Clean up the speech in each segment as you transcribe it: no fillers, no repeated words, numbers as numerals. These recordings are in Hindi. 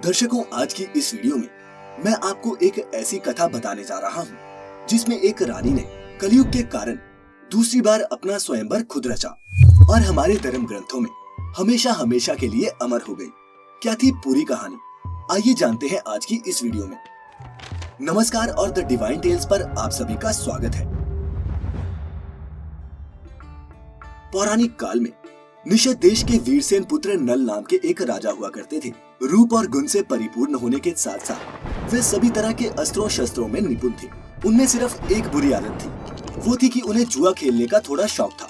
दर्शकों, आज की इस वीडियो में मैं आपको एक ऐसी कथा बताने जा रहा हूँ जिसमें एक रानी ने कलयुग के कारण दूसरी बार अपना स्वयंवर खुद रचा और हमारे धर्म ग्रंथों में हमेशा हमेशा के लिए अमर हो गई। क्या थी पूरी कहानी, आइए जानते हैं आज की इस वीडियो में। नमस्कार और द डिवाइन टेल्स पर आप सभी का स्वागत है। पौराणिक काल में निषद देश के वीरसेन पुत्र नल नाम के एक राजा हुआ करते थे। रूप और गुण से परिपूर्ण होने के साथ साथ वे सभी तरह के अस्त्रों शस्त्रों में निपुण थे। उनमें सिर्फ एक बुरी आदत थी, वो थी कि उन्हें जुआ खेलने का थोड़ा शौक था।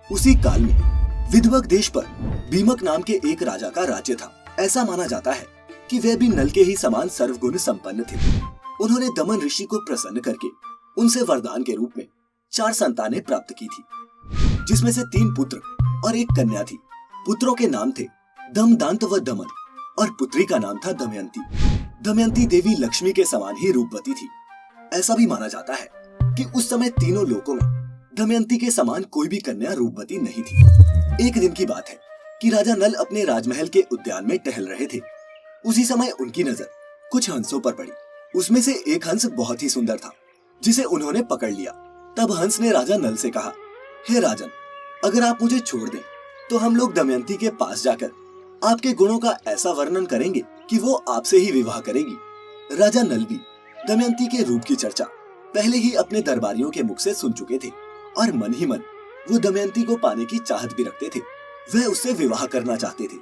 उसी काल में विदवक देश पर भीमक नाम के एक राजा का राज्य था। ऐसा माना जाता है कि वे भी नल के ही समान सर्वगुण संपन्न थे। उन्होंने दमन ऋषि को प्रसन्न करके उनसे वरदान के रूप में 4 संतानें प्राप्त की थी, जिसमें से 3 पुत्र और 1 कन्या थी। पुत्रों के नाम थे दमदांत व दमन और पुत्री का नाम था दमयंती। दमयंती देवी लक्ष्मी के समान ही रूपवती थी। ऐसा भी माना जाता है कि उस समय तीनों लोकों में दमयंती के समान कोई भी कन्या रूपवती नहीं थी। एक दिन की बात है कि राजा नल अपने राजमहल के उद्यान में टहल रहे थे। उसी समय उनकी नजर कुछ हंसों पर पड़ी। उसमें से एक हंस बहुत ही सुंदर था, जिसे उन्होंने पकड़ लिया। तब हंस ने राजा नल से कहा, हे राजन, अगर आप मुझे छोड़ दें तो हम लोग दमयंती के पास जाकर आपके गुणों का ऐसा वर्णन करेंगे कि वो आपसे ही विवाह करेगी। राजा नल भी दमयंती के रूप की चर्चा पहले ही अपने दरबारियों के मुख से सुन चुके थे और मन ही मन वो दमयंती को पाने की चाहत भी रखते थे। वह उससे विवाह करना चाहते थे।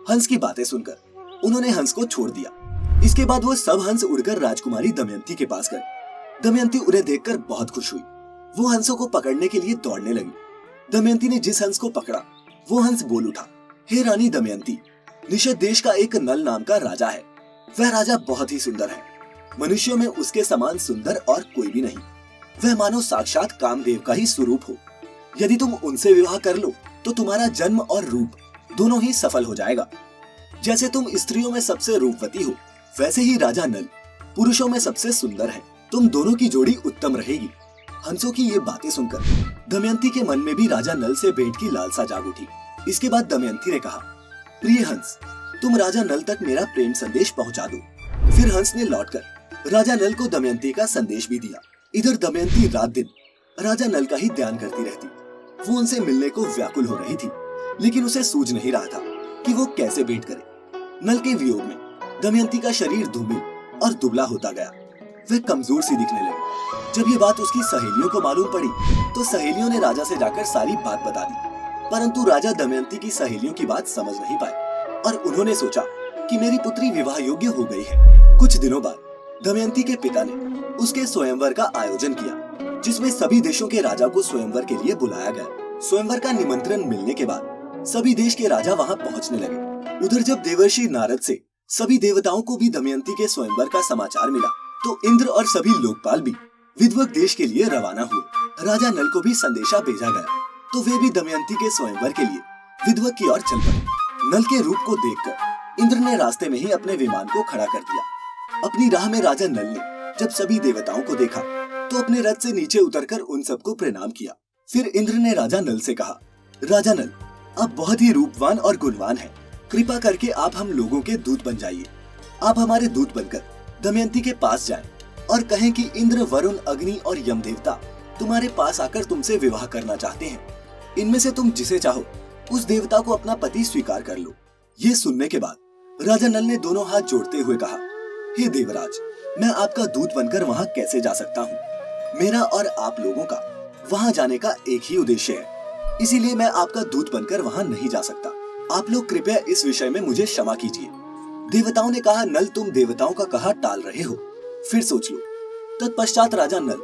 हंस की बातें सुनकर उन्होंने हंस को छोड़ दिया। इसके बाद वो सब हंस उड़कर राजकुमारी दमयंती के पास गए। दमयंती उन्हें देखकर बहुत खुश हुई। वो हंसों को पकड़ने के लिए दौड़ने लगी। दमयंती ने जिस हंस को पकड़ा वो हंस बोल उठा, हे रानी दमयंती, निषद देश का एक नल नाम का राजा है। वह राजा बहुत ही सुंदर है। मनुष्यों में उसके समान सुंदर और कोई भी नहीं। वह मानो साक्षात कामदेव का ही स्वरूप हो। यदि तुम उनसे विवाह कर लो तो तुम्हारा जन्म और रूप दोनों ही सफल हो जाएगा। जैसे तुम स्त्रियों में सबसे रूपवती हो, वैसे ही राजा नल पुरुषों में सबसे सुंदर है। तुम दोनों की जोड़ी उत्तम रहेगी। हंसों की ये बातें सुनकर दमयंती के मन में भी राजा नल से भेंट की लालसा जाग उठी। इसके बाद दमयंती ने कहा, प्रिय हंस, तुम राजा नल तक मेरा प्रेम संदेश पहुंचा दो। फिर हंस ने लौटकर राजा नल को दमयंती का संदेश भी दिया। इधर दमयंती रात दिन राजा नल का ही ध्यान करती रहती। वो उनसे मिलने को व्याकुल हो रही थी, लेकिन उसे सूझ नहीं रहा था कि वो कैसे भेंट करे। नल के वियोग में दमयंती का शरीर धूमिल और दुबला होता गया। वह कमजोर सी दिखने लगी। जब ये बात उसकी सहेलियों को मालूम पड़ी तो सहेलियों ने राजा से जाकर सारी बात बता दी। परंतु राजा दमयंती की सहेलियों की बात समझ नहीं पाए और उन्होंने सोचा कि मेरी पुत्री विवाह योग्य हो गई है। कुछ दिनों बाद दमयंती के पिता ने उसके स्वयंवर का आयोजन किया, जिसमें सभी देशों के राजा को स्वयंवर के लिए बुलाया गया। स्वयंवर का निमंत्रण मिलने के बाद सभी देश के राजा वहाँ पहुँचने लगे। उधर जब देवर्षि नारद से सभी देवताओं को भी दमयंती के स्वयंवर का समाचार मिला तो इंद्र और सभी लोकपाल भी विदवक देश के लिए रवाना हुए। राजा नल को भी संदेशा भेजा गया तो वे भी दमयंती के स्वयंवर के लिए विदवक की ओर चल पड़े। नल के रूप को देखकर इंद्र ने रास्ते में ही अपने विमान को खड़ा कर दिया। अपनी राह में राजा नल ने जब सभी देवताओं को देखा तो अपने रथ से नीचे उतरकर उन सबको प्रणाम किया। फिर इंद्र ने राजा नल से कहा, राजा नल, आप बहुत ही रूपवान और गुणवान हैं। कृपा करके आप हम लोगों के दूत बन जाइए। आप हमारे दूत बनकर दमयंती के पास जाएं और कहें कि इंद्र, वरुण, अग्नि और यम देवता तुम्हारे पास आकर तुमसे विवाह करना चाहते हैं। इनमें से तुम जिसे चाहो उस देवता को अपना पति स्वीकार कर लो। ये सुनने के बाद राजा नल ने दोनों हाथ जोड़ते हुए कहा, हे देवराज, मैं आपका दूत बनकर वहाँ कैसे जा सकता हूँ। मेरा और आप लोगों का वहाँ जाने का एक ही उद्देश्य है, इसीलिए मैं आपका दूत बनकर वहाँ नहीं जा सकता। आप लोग कृपया इस विषय में मुझे क्षमा कीजिए। देवताओं ने कहा, नल, तुम देवताओं का कहा टाल रहे हो, फिर सोच लो। तत्पश्चात राजा नल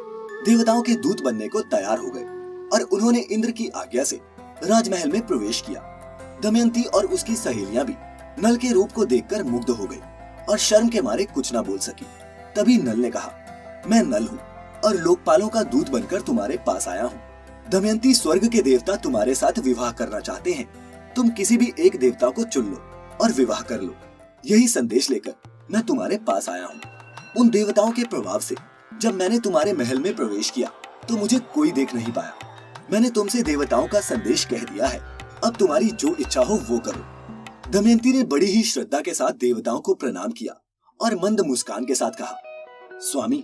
देवताओं के दूत बनने को तैयार हो गए और उन्होंने इंद्र की आज्ञा से राजमहल में प्रवेश किया। दमयंती और उसकी सहेलियां भी नल के रूप को देखकर मुग्ध हो गई और शर्म के मारे कुछ ना बोल सकी। तभी नल ने कहा, मैं नल हूँ और लोकपालों का दूत बनकर तुम्हारे पास आया हूँ। दमयंती, स्वर्ग के देवता तुम्हारे साथ विवाह करना चाहते हैं। तुम किसी भी एक देवता को चुन लो और विवाह कर लो। यही संदेश लेकर मैं तुम्हारे पास आया हूँ। उन देवताओं के प्रभाव से जब मैंने तुम्हारे महल में प्रवेश किया तो मुझे कोई देख नहीं पाया। मैंने तुमसे देवताओं का संदेश कह दिया है। अब तुम्हारी जो इच्छा हो वो करो। दमयंती ने बड़ी ही श्रद्धा के साथ देवताओं को प्रणाम किया और मंद मुस्कान के साथ कहा, स्वामी,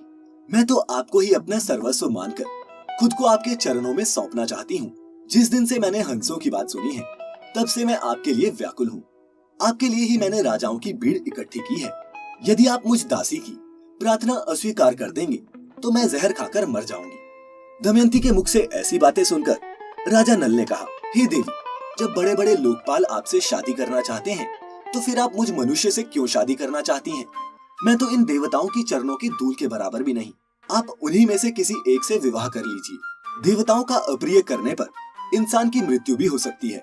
मैं तो आपको ही अपना सर्वस्व मानकर खुद को आपके चरणों में सौंपना चाहती हूँ। जिस दिन से मैंने हंसों की बात सुनी है, तब से मैं आपके लिए व्याकुल हूँ। आपके लिए ही मैंने राजाओं की भीड़ इकट्ठी की है। यदि आप मुझ दासी की प्रार्थना अस्वीकार कर देंगे तो मैं जहर खाकर मर जाऊंगी। दमयंती के मुख से ऐसी बातें सुनकर राजा नल ने कहा, हे देवी, जब बड़े बड़े लोकपाल आपसे शादी करना चाहते हैं तो फिर आप मुझ मनुष्य से क्यों शादी करना चाहती हैं? मैं तो इन देवताओं की चरणों की धूल के बराबर भी नहीं। आप उन्हीं में से किसी एक से विवाह कर लीजिए। देवताओं का अप्रिय करने पर इंसान की मृत्यु भी हो सकती है।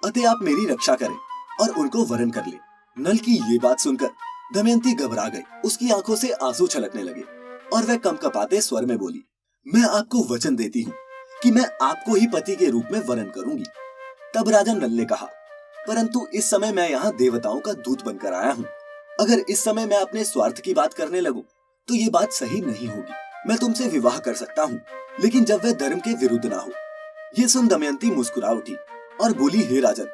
अतः आप मेरी रक्षा करें और उनको वरण कर ले। नल की ये बात सुनकर दमयंती घबरा गई। उसकी आंखों से आंसू छलकने लगे और वह कंपकपाते स्वर में बोली, मैं आपको वचन देती हूँ कि मैं आपको ही पति के रूप में वरण करूंगी। तब राजा नल ने कहा, परंतु इस समय मैं यहाँ देवताओं का दूत बनकर आया हूँ। अगर इस समय मैं अपने स्वार्थ की बात करने लगूं तो ये बात सही नहीं होगी। मैं तुमसे विवाह कर सकता हूँ, लेकिन जब वह धर्म के विरुद्ध ना हो। ये सुन दमयंती मुस्कुरा उठी और बोली, हे राजन,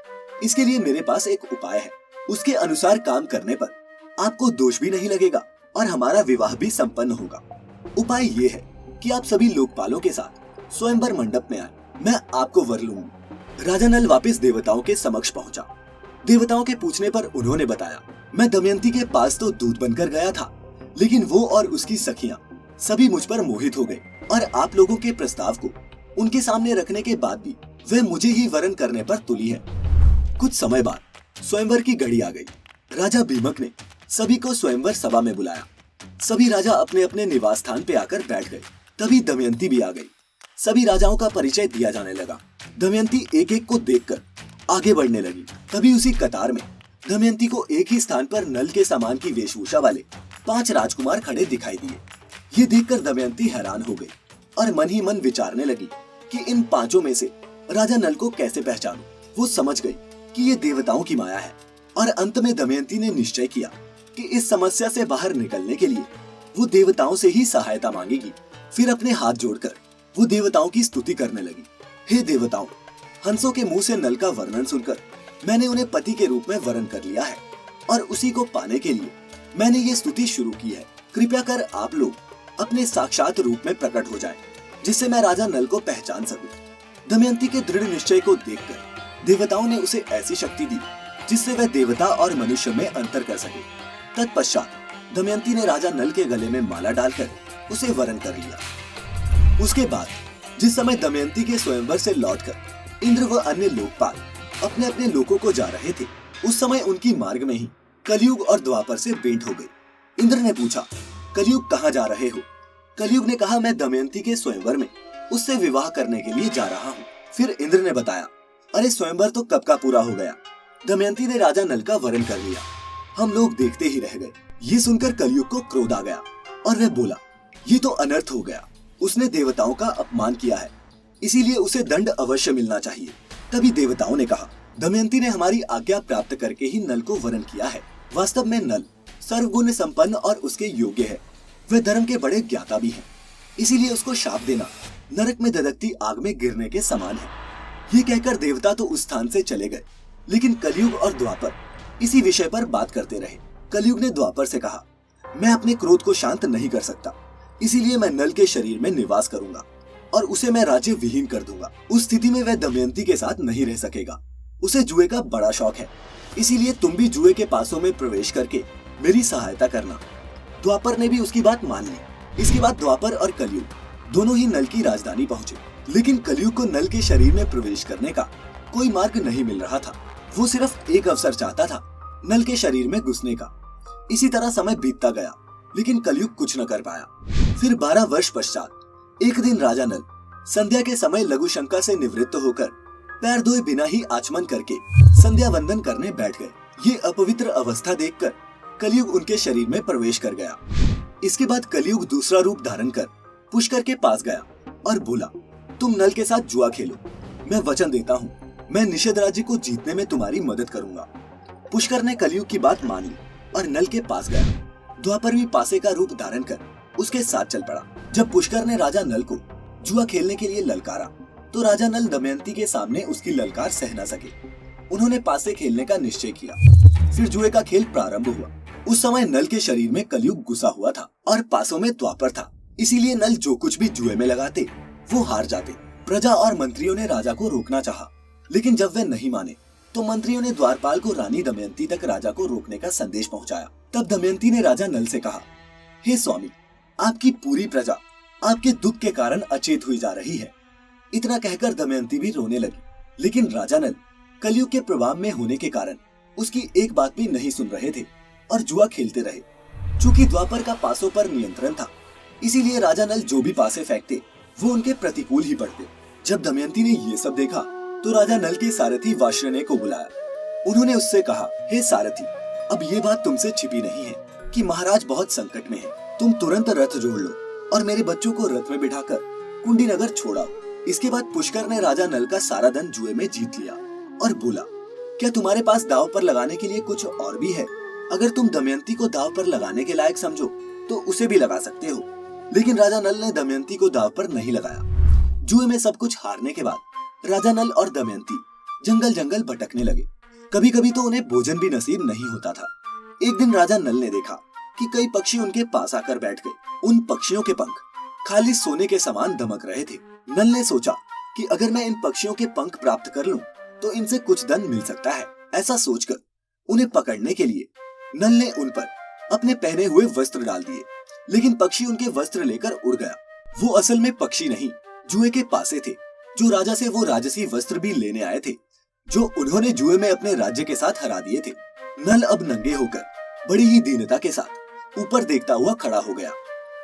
इसके लिए मेरे पास एक उपाय है। उसके अनुसार काम करने पर आपको दोष भी नहीं लगेगा और हमारा विवाह भी संपन्न होगा। उपाय ये है कि आप सभी लोकपालों के साथ स्वयंवर मंडप में आए। मैं आपको वर लूंगी। राजा नल वापस देवताओं के समक्ष पहुंचा। देवताओं के पूछने पर उन्होंने बताया, मैं दमयंती के पास तो दूत बनकर गया था, लेकिन वो और उसकी सखियां सभी मुझ पर मोहित हो गए और आप लोगों के प्रस्ताव को उनके सामने रखने के बाद भी वे मुझे ही वरण करने पर तुली है। कुछ समय बाद स्वयंवर की घड़ी आ गई। राजा भीमक ने सभी को स्वयंवर सभा में बुलाया। सभी राजा अपने अपने निवास स्थान पे आकर बैठ गए। तभी दमयंती भी आ गई। सभी राजाओं का परिचय दिया जाने लगा। दमयंती एक एक को देखकर आगे बढ़ने लगी। तभी उसी कतार में दमयंती को एक ही स्थान पर नल के समान की वेशभूषा वाले 5 राजकुमार खड़े दिखाई दिए। ये देखकर दमयंती हैरान हो गई और मन ही मन विचारने लगी कि इन 5 में से राजा नल को कैसे पहचानूं। वो समझ गई कि ये देवताओं की माया है और अंत में दमयंती ने निश्चय किया कि इस समस्या से बाहर निकलने के लिए वो देवताओं से ही सहायता मांगेगी। फिर अपने हाथ जोड़कर वो देवताओं की स्तुति करने लगी। हे देवताओं, हंसों के मुंह से नल का वर्णन सुनकर मैंने उन्हें पति के रूप में वरण कर लिया है और उसी को पाने के लिए मैंने ये स्तुति शुरू की है। कृपया कर आप लोग अपने साक्षात रूप में प्रकट हो जाएं, जिससे मैं राजा नल को पहचान सकूं। दमयंती के दृढ़ निश्चय को देखकर देवताओं ने उसे ऐसी शक्ति दी जिससे वह देवता और मनुष्य में अंतर कर सके। तत्पश्चात दमयंती ने राजा नल के गले में माला डालकर उसे वरण कर लिया। उसके बाद जिस समय दमयंती के स्वयंवर से लौटकर इंद्र व अन्य लोकपाल अपने अपने लोकों को जा रहे थे, उस समय उनकी मार्ग में ही कलयुग और द्वापर से भेंट हो गई। इंद्र ने पूछा, कलयुग कहाँ जा रहे हो? कलयुग ने कहा, मैं दमयंती के स्वयंवर में उससे विवाह करने के लिए जा रहा हूँ। फिर इंद्र ने बताया, अरे स्वयंवर तो कब का पूरा हो गया। दमयंती ने राजा नल का वरण कर लिया। हम लोग देखते ही रह गए। ये सुनकर कलयुग को क्रोध आ गया और वह बोला, ये तो अनर्थ हो गया। उसने देवताओं का अपमान किया है, इसीलिए उसे दंड अवश्य मिलना चाहिए। तभी देवताओं ने कहा, दमयंती ने हमारी आज्ञा प्राप्त करके ही नल को वरण किया है। वास्तव में नल सर्वगुण संपन्न और उसके योग्य है। वह धर्म के बड़े ज्ञाता भी है, इसीलिए उसको शाप देना नरक में धधकती आग में गिरने के समान है। ये कहकर देवता तो उस स्थान से चले गए, लेकिन कलयुग और द्वापर इसी विषय पर बात करते रहे। कलयुग ने द्वापर से कहा, मैं अपने क्रोध को शांत नहीं कर सकता, इसीलिए मैं नल के शरीर में निवास करूंगा और उसे मैं राज्य विहीन कर दूंगा। उस स्थिति में वह दमयंती के साथ नहीं रह सकेगा। उसे जुए का बड़ा शौक है, इसीलिए तुम भी जुए के पासों में प्रवेश करके मेरी सहायता करना। द्वापर ने भी उसकी बात मान ली। इसके बाद द्वापर और कलयुग दोनों ही नल की राजधानी पहुंचे, लेकिन कलयुग को नल के शरीर में प्रवेश करने का कोई मार्ग नहीं मिल रहा था। वो सिर्फ एक अवसर चाहता था नल के शरीर में घुसने का। इसी तरह समय बीतता गया, लेकिन कलयुग कुछ न कर पाया। फिर 12 वर्ष पश्चात एक दिन राजा नल संध्या के समय लघु शंका से निवृत्त होकर पैर धोए बिना ही आचमन करके संध्या वंदन करने बैठ गए। ये अपवित्र अवस्था देखकर कलयुग उनके शरीर में प्रवेश कर गया। इसके बाद कलयुग दूसरा रूप धारण कर पुष्कर के पास गया और बोला, तुम नल के साथ जुआ खेलो, मैं वचन देता हूँ मैं निषेध राज्य को जीतने में तुम्हारी मदद करूंगा। पुष्कर ने कलयुग की बात मान ली और नल के पास गया। द्वापर भी पासे का रूप धारण कर उसके साथ चल पड़ा। जब पुष्कर ने राजा नल को जुआ खेलने के लिए ललकारा, तो राजा नल दमयंती के सामने उसकी ललकार सह न सके। उन्होंने पासे खेलने का निश्चय किया। फिर जुए का खेल प्रारंभ हुआ। उस समय नल के शरीर में कलयुग घुसा हुआ था और पासों में द्वापर था, इसीलिए नल जो कुछ भी जुए में लगाते वो हार जाते। प्रजा और मंत्रियों ने राजा को रोकना चाहा, लेकिन जब वे नहीं माने तो मंत्रियों ने द्वारपाल को रानी दमयंती तक राजा को रोकने का संदेश पहुंचाया। तब दमयंती ने राजा नल से कहा, हे स्वामी, आपकी पूरी प्रजा आपके दुख के कारण अचेत हुई जा रही है। इतना कहकर दमयंती भी रोने लगी, लेकिन राजा नल कलयुग के प्रभाव में होने के कारण उसकी एक बात भी नहीं सुन रहे थे और जुआ खेलते रहे। चूंकि द्वापर का पासों पर नियंत्रण था, इसीलिए राजा नल जो भी पासे फेंकते वो उनके प्रतिकूल ही पड़ते। जब दमयंती ने ये सब देखा तो राजा नल के सारथी वार्ष्णेय को बुलाया। उन्होंने उससे कहा, हे सारथी, अब ये बात तुमसे छिपी नहीं है कि महाराज बहुत संकट में है। तुम तुरंत रथ जोड़ लो और मेरे बच्चों को रथ में बिठाकर कुंडी नगर छोड़ाओ। इसके बाद पुष्कर ने राजा नल का सारा धन जुए में जीत लिया और बोला, क्या तुम्हारे पास दाव पर लगाने के लिए कुछ और भी है? अगर तुम दमयंती को दाव पर लगाने के लायक समझो तो उसे भी लगा सकते हो। लेकिन राजा नल ने दमयंती को दाव पर नहीं लगाया। जुए में सब कुछ हारने के बाद राजा नल और दमयंती जंगल जंगल भटकने लगे। कभी कभी तो उन्हें भोजन भी नसीब नहीं होता था। एक दिन राजा नल ने देखा कि कई पक्षी उनके पास आकर बैठ गए। उन पक्षियों के पंख खाली सोने के समान दमक रहे थे। नल ने सोचा कि अगर मैं इन पक्षियों के पंख प्राप्त कर लूं तो इनसे कुछ धन मिल सकता है। ऐसा सोचकर उन्हें पकड़ने के लिए नल ने उन पर अपने पहने हुए वस्त्र डाल दिए, लेकिन पक्षी उनके वस्त्र लेकर उड़ गया। वो असल में पक्षी नहीं, जुए के पासे थे, जो राजा से वो राजसी वस्त्र भी लेने आए थे, जो उन्होंने जुए में अपने राज्य के साथ हरा दिए थे। नल अब नंगे होकर बड़ी ही दीनता के साथ ऊपर देखता हुआ खड़ा हो गया।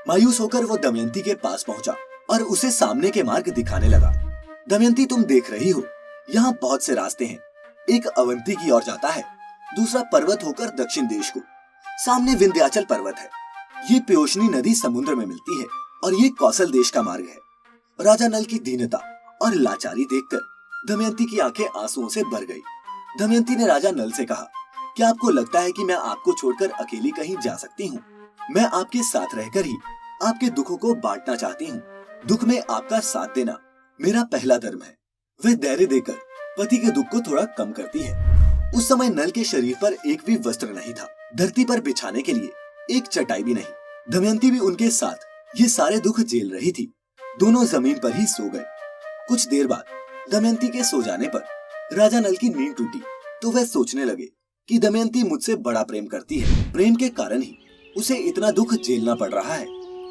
मायूस होकर वो दमयंती के पास पहुंचा और उसे सामने के मार्ग दिखाने लगा। दमयंती, तुम देख रही हो, यहाँ बहुत से रास्ते हैं। एक अवंती की ओर जाता है, दूसरा पर्वत होकर दक्षिण देश को। सामने विंध्याचल पर्वत है। ये पयोशनी नदी समुद्र में मिलती है और ये कौशल देश का मार्ग है। राजा नल की दीनता और लाचारी देखकर दमयंती की आंखें आंसुओं से भर गई। दमयंती ने राजा नल से कहा, क्या आपको लगता है कि मैं आपको छोड़कर अकेली कहीं जा सकती हूँ? मैं आपके साथ रहकर ही आपके दुखों को बांटना चाहती हूँ। दुख में आपका साथ देना मेरा पहला धर्म है। वह धैर्य देकर पति के दुख को थोड़ा कम करती है। उस समय नल के शरीर पर एक भी वस्त्र नहीं था, धरती पर बिछाने के लिए एक चटाई भी नहीं। दमयंती भी उनके साथ ये सारे दुख झेल रही थी। दोनों जमीन पर ही सो गए। कुछ देर बाद दमयंती के सो जाने पर राजा नल की नींद टूटी तो वह सोचने लगे कि दमयंती मुझसे बड़ा प्रेम करती है। प्रेम के कारण ही उसे इतना दुख झेलना पड़ रहा है।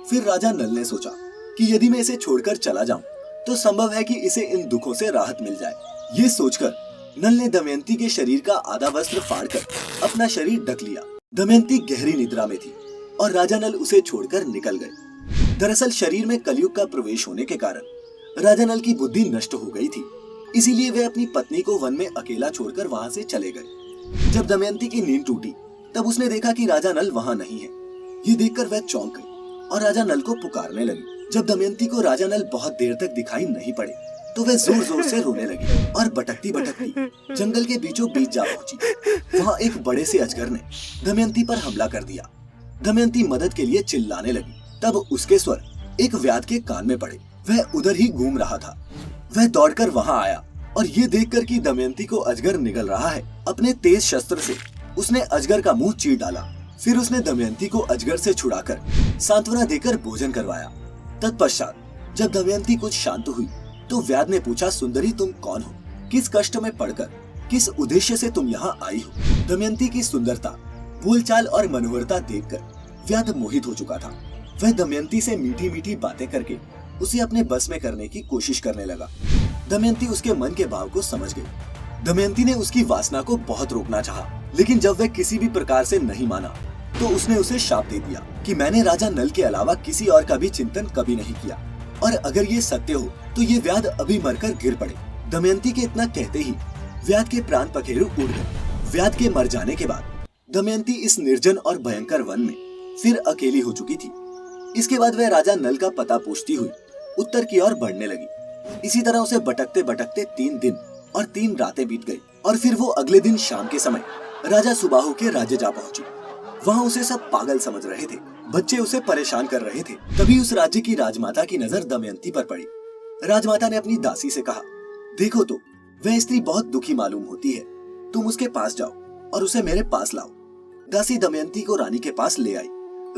फिर राजा नल ने सोचा कि यदि मैं इसे छोड़कर चला जाऊं तो संभव है कि इसे इन दुखों से राहत मिल जाए। ये सोचकर नल ने दमयंती के शरीर का आधा वस्त्र फाड़कर अपना शरीर ढक लिया। दमयंती गहरी निद्रा में थी और राजा नल उसे छोड़कर निकल गए। दरअसल शरीर में कलयुग का प्रवेश होने के कारण राजा नल की बुद्धि नष्ट हो गई थी, इसीलिए वे अपनी पत्नी को वन में अकेला छोड़कर वहां से चले गए। जब दमयंती की नींद टूटी तब उसने देखा कि राजा नल वहां नहीं है। ये देखकर वह चौंक गई और राजा नल को पुकारने लगी। जब दमयंती को राजा नल बहुत देर तक दिखाई नहीं पड़े तो वह जोर जोर से रोने लगी और भटकती भटकती जंगल के बीचों बीच जा पहुंची। वहां एक बड़े से अजगर ने दमयंती पर हमला कर दिया। दमयंती मदद के लिए चिल्लाने लगी। तब उसके स्वर एक व्याध के कान में पड़े। वह उधर ही घूम रहा था। वह दौड़कर वहां आया और ये देखकर कि दमयंती को अजगर निगल रहा है, अपने तेज शस्त्र से उसने अजगर का मुंह चीर डाला। फिर उसने दमयंती को अजगर से छुड़ाकर सांत्वना देकर भोजन करवाया। तत्पश्चात जब दमयंती कुछ शांत हुई तो व्याध ने पूछा, सुंदरी, तुम कौन हो? किस कष्ट में पड़कर, किस उद्देश्य से तुम यहाँ आई हो? दमयंती की सुंदरता, बोलचाल और मनोहरता देखकर व्याध मोहित हो चुका था। वह दमयंती से मीठी मीठी बातें करके उसे अपने बस में करने की कोशिश करने लगा। दमयंती उसके मन के भाव को समझ गई। दमयंती ने उसकी वासना को बहुत रोकना चाहा, लेकिन जब वह किसी भी प्रकार से नहीं माना तो उसने उसे शाप दे दिया कि मैंने राजा नल के अलावा किसी और का भी चिंतन कभी नहीं किया, और अगर ये सत्य हो तो ये व्याध अभी मरकर गिर पड़े। दमयंती के इतना कहते ही व्याध के प्राण पखेरु उड़ गए। व्याध के मर जाने के बाद दमयंती इस निर्जन और भयंकर वन में फिर अकेली हो चुकी थी। इसके बाद वह राजा नल का पता पूछती हुई उत्तर की ओर बढ़ने लगी। इसी तरह उसे भटकते भटकते 3 दिन और 3 रातें बीत गई और फिर वो अगले दिन शाम के समय राजा सुबाहु के राज्य जा पहुंची। वहाँ उसे सब पागल समझ रहे थे, बच्चे उसे परेशान कर रहे थे। तभी उस राज्य की राजमाता की नजर दमयंती पर पड़ी। राजमाता ने अपनी दासी से कहा, देखो तो वह स्त्री बहुत दुखी मालूम होती है। तुम उसके पास जाओ और उसे मेरे पास लाओ। दासी दमयंती को रानी के पास ले आई।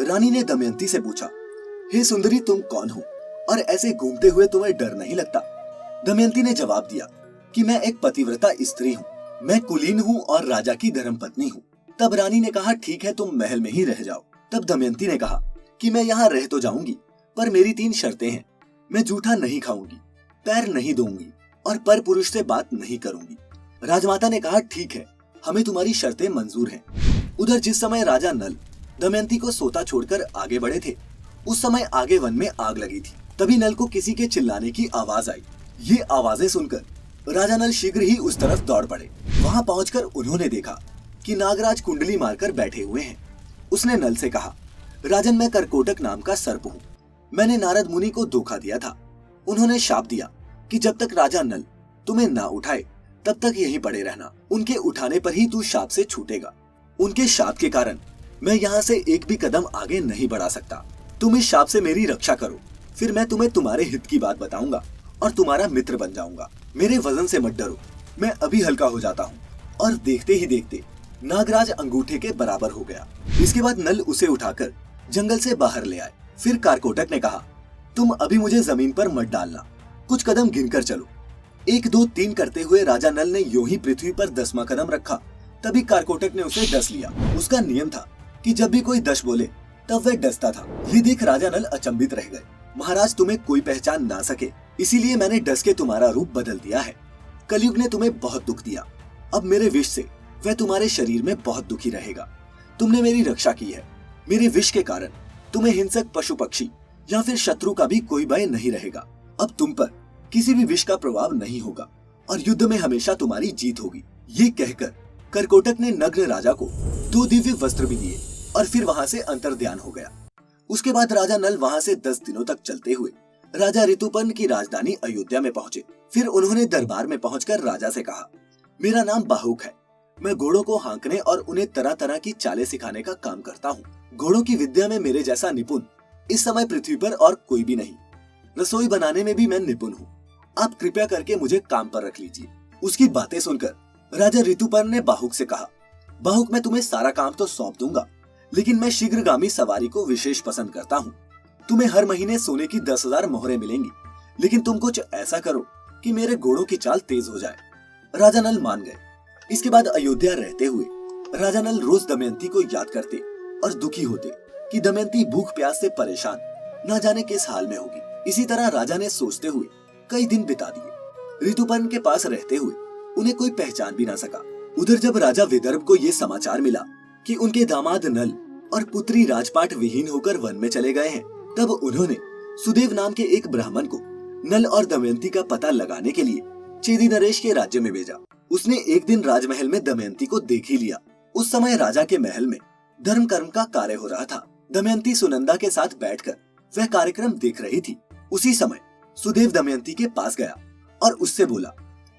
रानी ने दमयंती से पूछा, हे सुंदरी, तुम कौन हो और ऐसे घूमते हुए तुम्हें डर नहीं लगता? दमयंती ने जवाब दिया कि मैं एक पतिव्रता स्त्री हूँ, मैं कुलीन हूँ और राजा की धर्मपत्नी हूँ। तब रानी ने कहा, ठीक है, तुम महल में ही रह जाओ। तब दमयंती ने कहा कि मैं यहाँ रह तो जाऊंगी, पर मेरी 3 शर्तें हैं। मैं जूठा नहीं खाऊंगी, पैर नहीं दूंगी और पर पुरुष से बात नहीं करूंगी। राजमाता ने कहा, ठीक है, हमें तुम्हारी शर्तें मंजूर हैं। उधर जिस समय राजा नल दमयंती को सोता छोड़कर आगे बढ़े थे, उस समय आगे वन में आग लगी थी। तभी नल को किसी के चिल्लाने की आवाज आई। ये आवाजें सुनकर राजा नल शीघ्र ही उस तरफ दौड़ पड़े। वहां पहुंचकर उन्होंने देखा कि नागराज कुंडली मारकर बैठे हुए हैं। उसने नल से कहा, राजन, मैं करकोटक नाम का सर्प हूँ। मैंने नारद मुनि को धोखा दिया था। उन्होंने शाप दिया कि जब तक राजा नल तुम्हें ना उठाए तब तक यहीं पड़े रहना। उनके उठाने पर ही तू शाप से छूटेगा। उनके शाप के कारण मैं यहाँ से एक भी कदम आगे नहीं बढ़ा सकता। तुम इस शाप से मेरी रक्षा करो, फिर मैं तुम्हें तुम्हारे हित की बात बताऊंगा और तुम्हारा मित्र बन जाऊंगा। मेरे वजन से मत डरो, मैं अभी हल्का हो जाता हूँ। और देखते ही देखते नागराज अंगूठे के बराबर हो गया। इसके बाद नल उसे उठाकर जंगल से बाहर ले आए। फिर कारकोटक ने कहा, तुम अभी मुझे जमीन पर मत डालना, कुछ कदम गिनकर चलो। 1 2 3 करते हुए राजा नल ने यूं ही पृथ्वी पर 10वां कदम रखा। तभी कारकोटक ने उसे डस लिया। उसका नियम था कि जब भी कोई दश बोले तब वह डसता था। ये देख राजा नल अचंभित रह गए। महाराज, तुम्हें कोई पहचान ना सके, इसीलिए मैंने डस के तुम्हारा रूप बदल दिया है। कलयुग ने तुम्हें बहुत दुख दिया, अब मेरे विष से वह तुम्हारे शरीर में बहुत दुखी रहेगा। तुमने मेरी रक्षा की है, मेरे विष के कारण तुम्हें हिंसक पशु पक्षी या फिर शत्रु का भी कोई भय नहीं रहेगा। अब तुम पर किसी भी विष का प्रभाव नहीं होगा और युद्ध में हमेशा तुम्हारी जीत होगी। ये कहकर करकोटक ने नग्न राजा को 2 दिव्य वस्त्र भी दिए और फिर वहां से अंतर्ध्यान हो गया। उसके बाद राजा नल वहां से 10 दिनों तक चलते हुए राजा ऋतुपर्ण की राजधानी अयोध्या में पहुंचे। फिर उन्होंने दरबार में पहुंचकर राजा से कहा, मेरा नाम बाहुक है, मैं घोड़ों को हाँकने और उन्हें तरह तरह की चालें सिखाने का काम करता हूँ। घोड़ों की विद्या में मेरे जैसा निपुण इस समय पृथ्वी पर और कोई भी नहीं। रसोई बनाने में भी मैं निपुण हूँ। आप कृपया करके मुझे काम पर रख लीजिए। उसकी बातें सुनकर राजा ऋतुपर्ण ने बाहुक से कहा, बाहुक, मैं तुम्हें सारा काम तो सौंप दूंगा, लेकिन मैं शीघ्रगामी सवारी को विशेष पसंद करता हूँ। तुम्हें हर महीने सोने की 10,000 मोहरें मिलेंगी, लेकिन तुम कुछ ऐसा करो कि मेरे घोड़ों की चाल तेज हो जाए। राजा नल मान गए। इसके बाद अयोध्या रहते हुए राजा नल रोज दमयंती को याद करते और दुखी होते कि दमयंती भूख प्यास से परेशान न जाने किस हाल में होगी। इसी तरह राजा ने सोचते हुए कई दिन बिता दिए। ऋतुपर्ण के पास रहते हुए उन्हें कोई पहचान भी ना सका। उधर जब राजा विदर्भ को ये समाचार मिला कि उनके दामाद नल और पुत्री राजपाट विहीन होकर वन में चले गए हैं, तब उन्होंने सुदेव नाम के एक ब्राह्मण को नल और दमयंती का पता लगाने के लिए चेदी नरेश के राज्य में भेजा। उसने एक दिन राजमहल में दमयंती को देख ही लिया। उस समय राजा के महल में धर्म कर्म का कार्य हो रहा था। दमयंती सुनंदा के साथ बैठकर वह कार्यक्रम देख रही थी। उसी समय सुदेव दमयंती के पास गया और उससे बोला,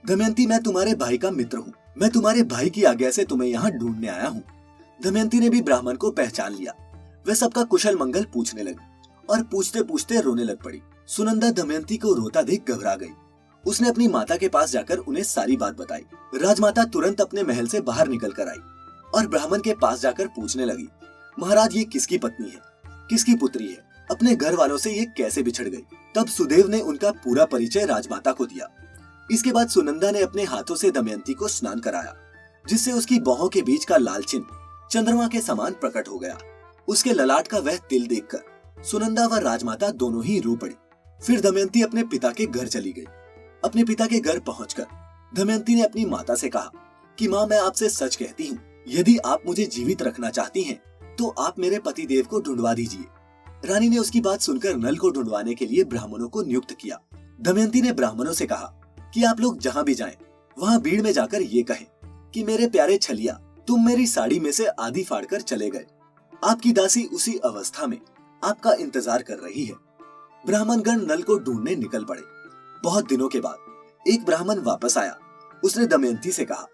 दमयंती, मैं तुम्हारे भाई का मित्र हूँ। मैं तुम्हारे भाई की आज्ञा से तुम्हें यहाँ ढूंढने आया हूँ। दमयंती ने भी ब्राह्मण को पहचान लिया। वह सबका कुशल मंगल पूछने लगी और पूछते पूछते रोने लग पड़ी। सुनंदा दमयंती को रोता देख घबरा गई। उसने अपनी माता के पास जाकर उन्हें सारी बात बताई। राजमाता तुरंत अपने महल से बाहर निकल कर आई और ब्राह्मण के पास जाकर पूछने लगी, महाराज, ये किसकी पत्नी है, किसकी पुत्री है, अपने घर वालों से ये कैसे बिछड़ गई? तब सुदेव ने उनका पूरा परिचय राजमाता को दिया। इसके बाद सुनंदा ने अपने हाथों से दमयंती को स्नान कराया, जिससे उसकी बाहों के बीच का लाल चिन्ह चंद्रमा के समान प्रकट हो गया। उसके ललाट का वह तिल देखकर सुनंदा व राजमाता दोनों ही रो पड़ी। फिर दमयंती अपने पिता के घर चली गई। अपने पिता के घर पहुंचकर दमयंती ने अपनी माता से कहा कि माँ, मैं आपसे सच कहती हूँ, यदि आप मुझे जीवित रखना चाहती हैं, तो आप मेरे पति देव को ढूंढवा दीजिए। रानी ने उसकी बात सुनकर नल को ढूंढवाने के लिए ब्राह्मणों को नियुक्त किया। दमयंती ने ब्राह्मणों से कहा कि आप लोग जहाँ भी जाएं, वहाँ भीड़ में जाकर ये कहें कि मेरे प्यारे छलिया, तुम मेरी साड़ी में से आधी फाड़कर चले गए। आपकी दासी उसी अवस्था में आपका इंतजार कर रही है। ब्राह्मणगण नल को ढूंढने निकल पड़े। बहुत दिनों के बाद एक ब्राह्मण वापस आया। उसने दमयंती से कहा,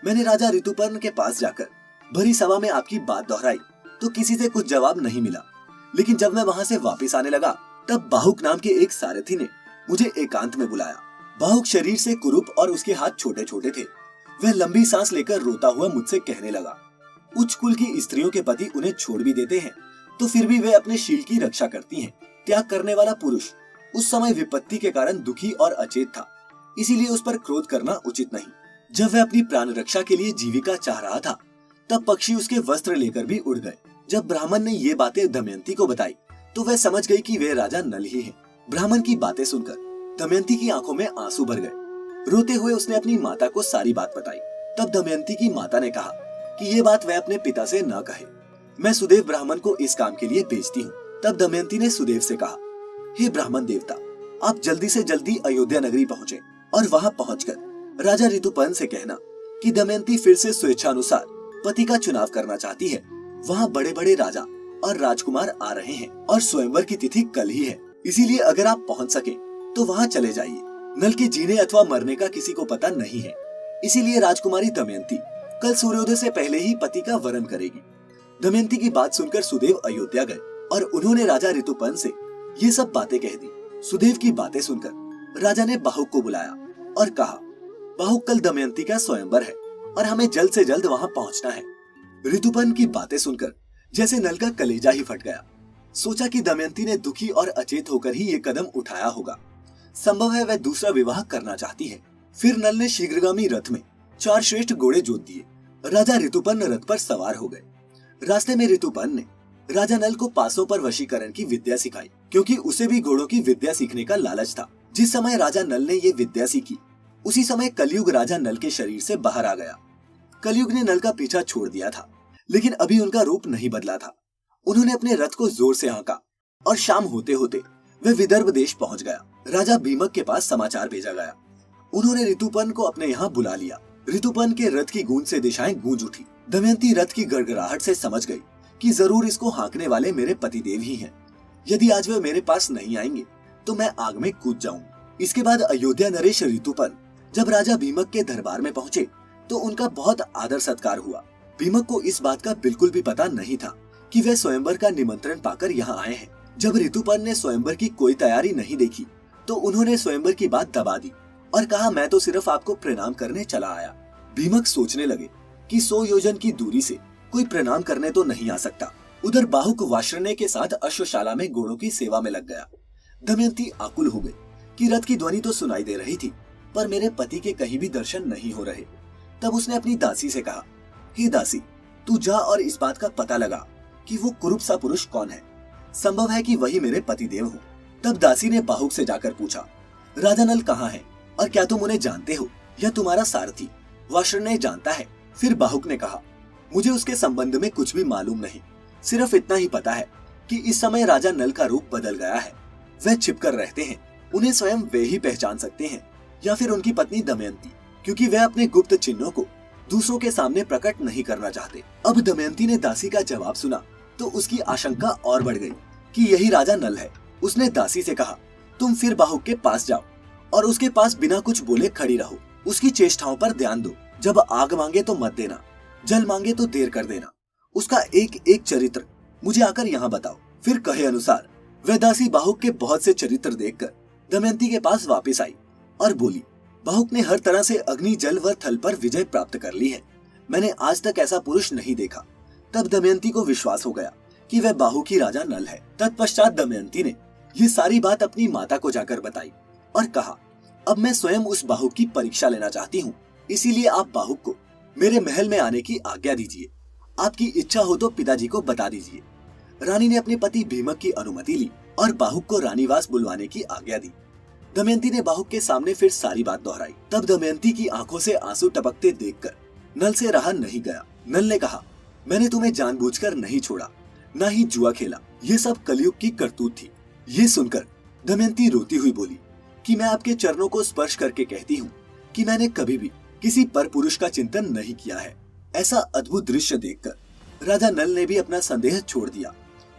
मैंने राजा ऋतुपर्ण के पास जाकर भरी सभा में आपकी बात दोहराई तो किसी से कुछ जवाब नहीं मिला, लेकिन जब मैं वहां से वापस आने लगा तब बाहुक नाम के एक सारथी ने मुझे एकांत में बुलाया। बाहुक शरीर से कुरूप और उसके हाथ छोटे छोटे थे। वह लंबी सांस लेकर रोता हुआ मुझसे कहने लगा, उच्च कुल की स्त्रियों के पति उन्हें छोड़ भी देते हैं तो फिर भी वे अपने शील की रक्षा करती हैं। त्याग करने वाला पुरुष उस समय विपत्ति के कारण दुखी और अचेत था, इसीलिए उस पर क्रोध करना उचित नहीं। जब वह अपनी प्राण रक्षा के लिए जीविका चाह रहा था तब पक्षी उसके वस्त्र लेकर भी उड़ गए। जब ब्राह्मण ने ये बातें दमयंती को बताई तो वह समझ गई कि वे राजा नल ही हैं। ब्राह्मण की बातें सुनकर दमयंती की आंखों में आंसू भर गए। रोते हुए उसने अपनी माता को सारी बात बताई। तब दमयंती की माता ने कहा कि ये बात वह अपने पिता से न कहे, मैं सुदेव ब्राह्मण को इस काम के लिए भेजती हूँ। तब दमयंती ने सुदेव से कहा, हे ब्राह्मण देवता, आप जल्दी से जल्दी अयोध्या नगरी पहुँचे और वहाँ पहुँचकर राजा ऋतुपर्ण से कहना कि दमयंती फिर से स्वेच्छानुसार पति का चुनाव करना चाहती है। वहाँ बड़े बड़े राजा और राजकुमार आ रहे हैं और स्वयंवर की तिथि कल ही है, इसीलिए अगर आप पहुँच सके तो वहाँ चले जाइए। नल के जीने अथवा मरने का किसी को पता नहीं है, इसीलिए राजकुमारी दमयंती कल सूर्योदय से पहले ही पति का वरण करेगी। दमयंती की बात सुनकर सुदेव अयोध्या गए और उन्होंने राजा ऋतुपर्ण से ये सब बातें कह दी। सुदेव की बातें सुनकर राजा ने बाहुक को बुलाया और कहा, बाहुक, कल दमयंती का स्वयंवर है और हमें जल्द से जल्द वहाँ पहुँचना है। ऋतुपर्ण की बातें सुनकर जैसे नल का कलेजा ही फट गया। सोचा कि दमयंती ने दुखी और अचेत होकर ही ये कदम उठाया होगा। संभव है वह दूसरा विवाह करना चाहती है। फिर नल ने शीघ्रगामी रथ में 4 श्रेष्ठ घोड़े जोत दिए। राजा ऋतुपर्ण रथ पर सवार हो गए। रास्ते में ऋतुपर्ण ने राजा नल को पासों पर वशीकरण की विद्या सिखाई, क्योंकि उसे भी घोड़ों की विद्या सीखने का लालच था। जिस समय राजा नल ने ये विद्या सीखी उसी समय कलयुग राजा नल के शरीर से बाहर आ गया। कलयुग ने नल का पीछा छोड़ दिया था, लेकिन अभी उनका रूप नहीं बदला था। उन्होंने अपने रथ को जोर से हाँका और शाम होते होते वह विदर्भ देश पहुंच गया। राजा भीमक के पास समाचार भेजा गया। उन्होंने ऋतुपर्ण को अपने यहाँ बुला लिया। ऋतुपर्ण के रथ की गूंज से दिशाएं गूंज उठी। दमयंती रथ की गड़गड़ाहट से समझ गई कि जरूर इसको हाँकने वाले मेरे पतिदेव ही हैं। यदि आज वे मेरे पास नहीं आएंगे तो मैं आग में कूद जाऊंगी। इसके बाद अयोध्या नरेश ऋतुपर्ण जब राजा भीमक के दरबार में पहुंचे तो उनका बहुत आदर सत्कार हुआ। भीमक को इस बात का बिल्कुल भी पता नहीं था कि वे स्वयंवर का निमंत्रण पाकर यहाँ आए हैं। जब ऋतुपर्ण ने स्वयंवर की कोई तैयारी नहीं देखी तो उन्होंने स्वयंवर की बात दबा दी और कहा, मैं तो सिर्फ आपको प्रणाम करने चला आया। भीमक सोचने लगे कि 100 योजन की दूरी से कोई प्रणाम करने तो नहीं आ सकता। उधर बाहुक वार्ष्णेय के साथ अश्वशाला में घोड़ों की सेवा में लग गया। दमयंती आकुल हो गई कि रथ की ध्वनि तो सुनाई दे रही थी पर मेरे पति के कहीं भी दर्शन नहीं हो रहे। तब उसने अपनी दासी से कहा, हे दासी, तू जा और इस बात का पता लगा कि वो कुरूप सा पुरुष कौन है। संभव है कि वही मेरे पतिदेव हो। तब दासी ने बाहुक से जाकर पूछा, राजा नल कहाँ है और क्या तुम उन्हें जानते हो या तुम्हारा सारथी वार्ष्णेय जानता है? फिर बाहुक ने कहा, मुझे उसके संबंध में कुछ भी मालूम नहीं, सिर्फ इतना ही पता है कि इस समय राजा नल का रूप बदल गया है। वह छिपकर रहते हैं, उन्हें स्वयं वे ही पहचान सकते हैं या फिर उनकी पत्नी दमयंती, क्योंकि वह अपने गुप्त चिन्हों को दूसरों के सामने प्रकट नहीं करना चाहते। अब दमयंती ने दासी का जवाब सुना तो उसकी आशंका और बढ़ गई कि यही राजा नल है। उसने दासी से कहा, तुम फिर बाहुक के पास जाओ और उसके पास बिना कुछ बोले खड़ी रहो। उसकी चेष्टाओं पर ध्यान दो। जब आग मांगे तो मत देना, जल मांगे तो देर कर देना। उसका एक एक चरित्र मुझे आकर यहाँ बताओ। फिर कहे अनुसार वह दासी बाहुक के बहुत से चरित्र देखकर दमयंती के पास वापस आई और बोली, बाहुक ने हर तरह से अग्नि, जल व थल पर विजय प्राप्त कर ली है। मैंने आज तक ऐसा पुरुष नहीं देखा। तब दमयंती को विश्वास हो गया कि वह बाहुक ही राजा नल है। तत्पश्चात दमयंती ने ये सारी बात अपनी माता को जाकर बताई और कहा, अब मैं स्वयं उस बाहुक की परीक्षा लेना चाहती हूँ, इसीलिए आप बाहुक को मेरे महल में आने की आज्ञा दीजिए। आपकी इच्छा हो तो पिताजी को बता दीजिए। रानी ने अपने पति भीमक की अनुमति ली और बाहुक को रानीवास बुलवाने की आज्ञा दी। दमयंती ने बाहुक के सामने फिर सारी बात दोहराई। तब दमयंती की आंखों से आंसू टपकते देखकर नल से रहा नहीं गया। नल ने कहा, मैंने तुम्हें जानबूझकर नहीं छोड़ा, न ही जुआ खेला। ये सब कलयुग की करतूत थी। ये सुनकर दमयंती रोती हुई बोली कि मैं आपके चरणों को स्पर्श करके कहती हूँ कि मैंने कभी भी किसी पर पुरुष का चिंतन नहीं किया है। ऐसा अद्भुत दृश्य देखकर राजा नल ने भी अपना संदेह छोड़ दिया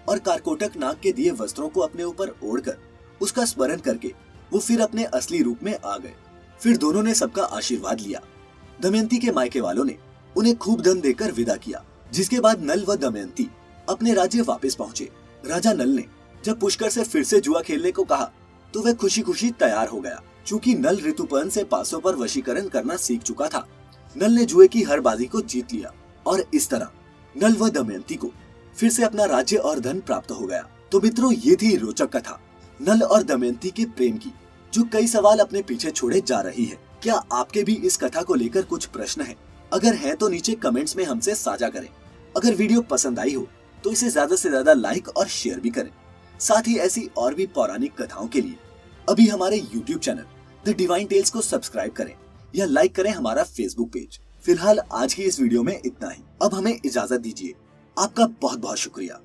और कारकोटक नाग के दिए वस्त्रों को अपने ऊपर ओढ़कर उसका स्मरण करके वो फिर अपने असली रूप में आ गए। फिर दोनों ने सबका आशीर्वाद लिया। दमयंती के मायके वालों ने उन्हें खूब धन देकर विदा किया, जिसके बाद नल व दमयंती अपने राज्य वापस पहुँचे। राजा नल ने जब पुष्कर से फिर से जुआ खेलने को कहा तो वह खुशी खुशी तैयार हो गया। चूँकि नल ऋतुपर्ण से पासों पर वशीकरण करना सीख चुका था, नल ने जुए की हर बाजी को जीत लिया और इस तरह नल व दमयंती को फिर से अपना राज्य और धन प्राप्त हो गया। तो मित्रों, ये थी रोचक कथा नल और दमयंती के प्रेम की, जो कई सवाल अपने पीछे छोड़े जा रही है। क्या आपके भी इस कथा को लेकर कुछ प्रश्न है? अगर है तो नीचे कमेंट्स में हमसे साझा करें। अगर वीडियो पसंद आई हो तो इसे ज्यादा से ज्यादा लाइक और शेयर भी करें। साथ ही ऐसी और भी पौराणिक कथाओं के लिए अभी हमारे YouTube channel the Divine Tales को सब्सक्राइब करें या लाइक करें हमारा Facebook पेज। फिलहाल आज की इस वीडियो में इतना ही। अब हमें इजाजत दीजिए। आपका बहुत बहुत शुक्रिया।